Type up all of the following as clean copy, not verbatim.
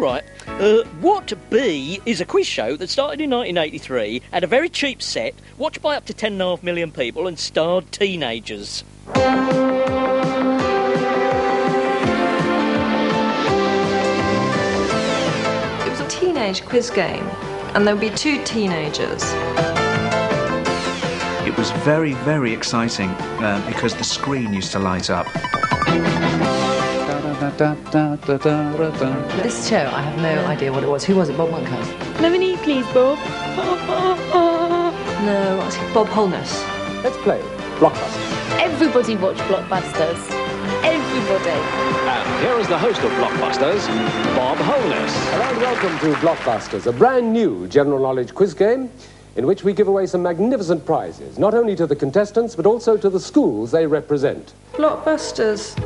right. What B is a quiz show that started in 1983, had a very cheap set, watched by up to 10.5 million people, and starred teenagers. It was a teenage quiz game, and there would be two teenagers. It was very, very exciting because the screen used to light up. This show, I have no idea what it was. Who was it? Bob Monkhouse? Lemonade, please, Bob. No, it's Bob Holness. Let's play Blockbusters. Everybody watched Blockbusters. Everybody. And here is the host of Blockbusters, Bob Holness. Hello and welcome to Blockbusters, a brand new general knowledge quiz game in which we give away some magnificent prizes, not only to the contestants, but also to the schools they represent. Blockbusters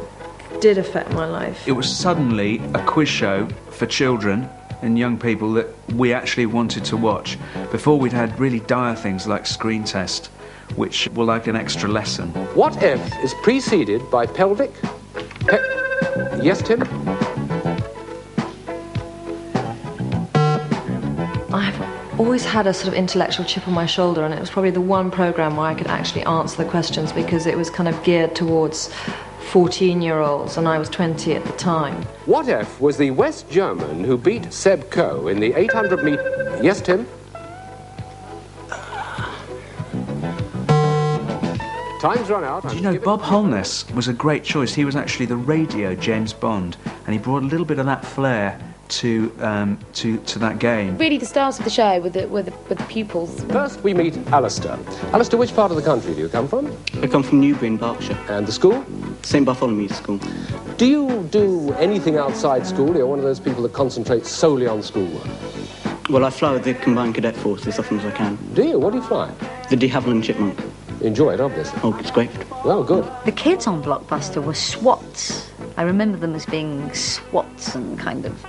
did affect my life. It was suddenly a quiz show for children and young people that we actually wanted to watch. Before, we'd had really dire things like Screen Test, which were like an extra lesson. What F is preceded by pelvic? Yes, Tim? I've always had a sort of intellectual chip on my shoulder, and it was probably the one programme where I could actually answer the questions because it was kind of geared towards 14-year-olds, and I was 20 at the time. What F was the West German who beat Seb Coe in the 800-metre... Yes, Tim? Time's run out. Do you know, Bob Holness was a great choice. He was actually the radio James Bond, and he brought a little bit of that flair to that game. Really, the stars of the show were the pupils. First, we meet Alistair. Alistair, which part of the country do you come from? I come from Newbury in Berkshire. And the school? St Bartholomew's School. Do you do anything outside school? You're one of those people that concentrate solely on schoolwork. Well, I fly with the Combined Cadet Force as often as I can. Do you? What do you fly? The de Havilland Chipmunk. Enjoy it, obviously. Oh, it's great. Well, good. The kids on Blockbuster were SWATs. I remember them as being SWATs and kind of,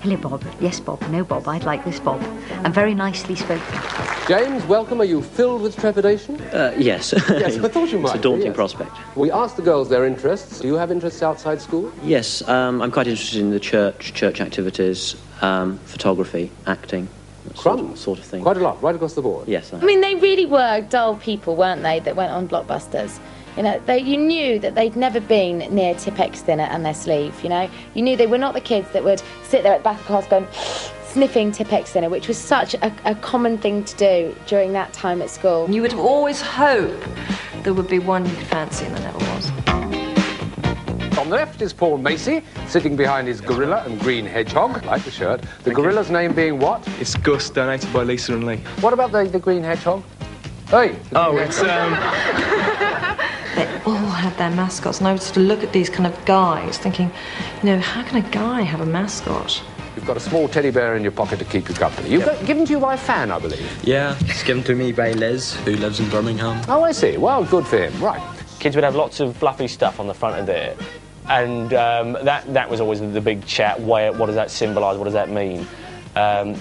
hello, Bob. Yes, Bob. No, Bob. I'd like this, Bob. And very nicely spoken. James, welcome. Are you filled with trepidation? Yes. Yes, I thought you might. It's a daunting yes. prospect. We asked the girls their interests. Do you have interests outside school? Yes, I'm quite interested in the church activities, photography, acting. Sort of thing. Quite a lot, right across the board. Yes. I mean, they really were dull people, weren't they, that went on Blockbusters? You know, you knew that they'd never been near Tipp-Ex dinner and their sleeve, you know? You knew they were not the kids that would sit there at the back of the class going, sniffing Tipp-Ex dinner, which was such a common thing to do during that time at school. You would always hope there would be one you could fancy, and there never was. On the left is Paul Macy, sitting behind his gorilla and green hedgehog. Like the shirt. The gorilla's name being what? It's Gus, donated by Lisa and Lee. What about the green hedgehog? Hey! It's, They all had their mascots, and I would sort of look at these kind of guys thinking, you know, how can a guy have a mascot? You've got a small teddy bear in your pocket to keep you company. Given to you by a fan, I believe. Yeah, it's given to me by Liz, who lives in Birmingham. Oh, I see. Well, good for him. Right. Kids would have lots of fluffy stuff on the front of there, and that was always the big chat. What does that symbolise? What does that mean?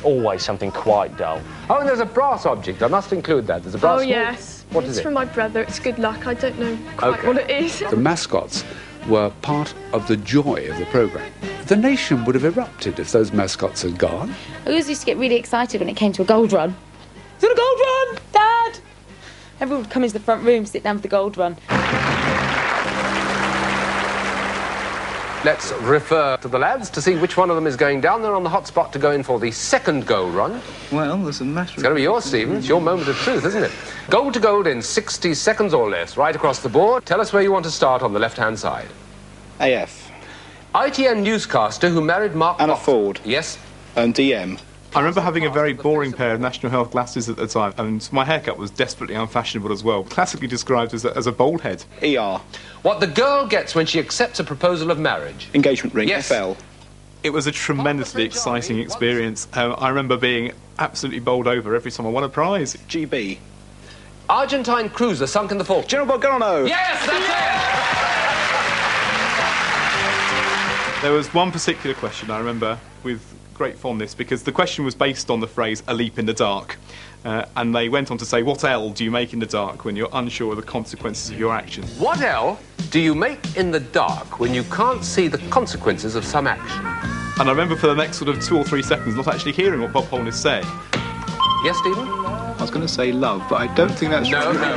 Always something quite dull. Oh, and there's a brass object. I must include that. There's a brass... Oh, yes. What is it? It's from my brother. It's good luck. I don't know quite what it is. The mascots were part of the joy of the programme. The nation would have erupted if those mascots had gone. I always used to get really excited when it came to a gold run. Is it a gold run? Dad! Everyone would come into the front room, sit down for the gold run. Let's refer to the lads to see which one of them is going down there on the hot spot to go in for the second gold run. Well, there's a matter. It's going to be yours, Stephen. It's your moment of truth, isn't it? Gold to gold in 60 seconds or less, right across the board. Tell us where you want to start on the left-hand side. AF. ITN newscaster who married Mark Anna Fox. Ford. Yes. And DM. I remember having a very boring pair of National Health glasses at the time, and my haircut was desperately unfashionable as well, classically described as a bald head. ER. What the girl gets when she accepts a proposal of marriage. Engagement ring. Yes. FL. It was a tremendously exciting experience. I remember being absolutely bowled over every time I won a prize. GB. Argentine cruiser sunk in the Falklands. General Belgrano. Yes, that's it! There was one particular question I remember with great fondness, because the question was based on the phrase "a leap in the dark," and they went on to say, what L do you make in the dark when you're unsure of the consequences of your actions? What L do you make in the dark when you can't see the consequences of some action? And I remember for the next sort of 2 or 3 seconds not actually hearing what Bob Holness said. Yes, Stephen? I was going to say love, but I don't think that's No, true. no.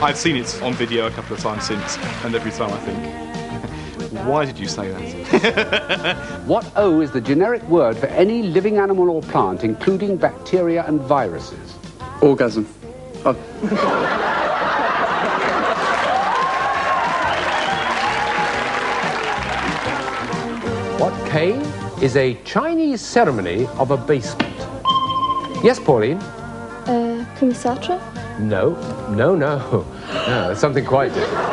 I've seen it on video a couple of times since, and every time I think, why did you say that? What O is the generic word for any living animal or plant, including bacteria and viruses? Orgasm. Oh. What K is a Chinese ceremony of abasement? Yes, Pauline? Commissatra? No, no, no. No, it's something quite different.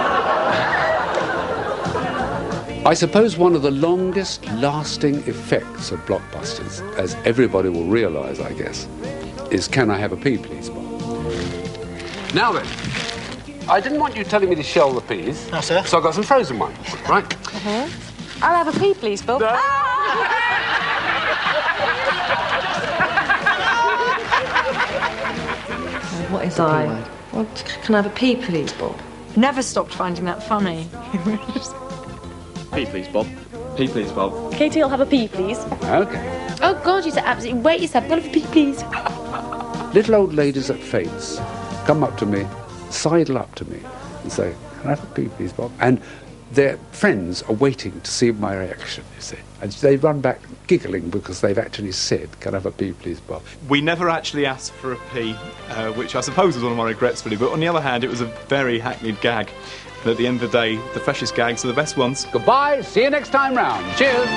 I suppose one of the longest lasting effects of Blockbusters, as everybody will realise, I guess, is Can I Have a Pea, Please, Bob? Now then, I didn't want you telling me to shell the peas. No, sir. So I got some frozen ones, right? I'll have a pea, please, Bob. What is I? Well, can I have a pea, please, Bob? Never stopped finding that funny. Pea, please, Bob. Pea, please, Bob. Katie, I'll have a pea, please. Okay. Oh, God, you said absolutely wait yourself. I'll have a pea, please. Little old ladies at fetes come up to me, sidle up to me, and say, "Can I have a pea, please, Bob?" And their friends are waiting to see my reaction, you see. And they run back giggling because they've actually said, "Can I have a pea, please, Bob?" We never actually asked for a pea, which I suppose was one of my regrets, really. But on the other hand, it was a very hackneyed gag. And at the end of the day, the freshest gags are the best ones. Goodbye, see you next time round. Cheers.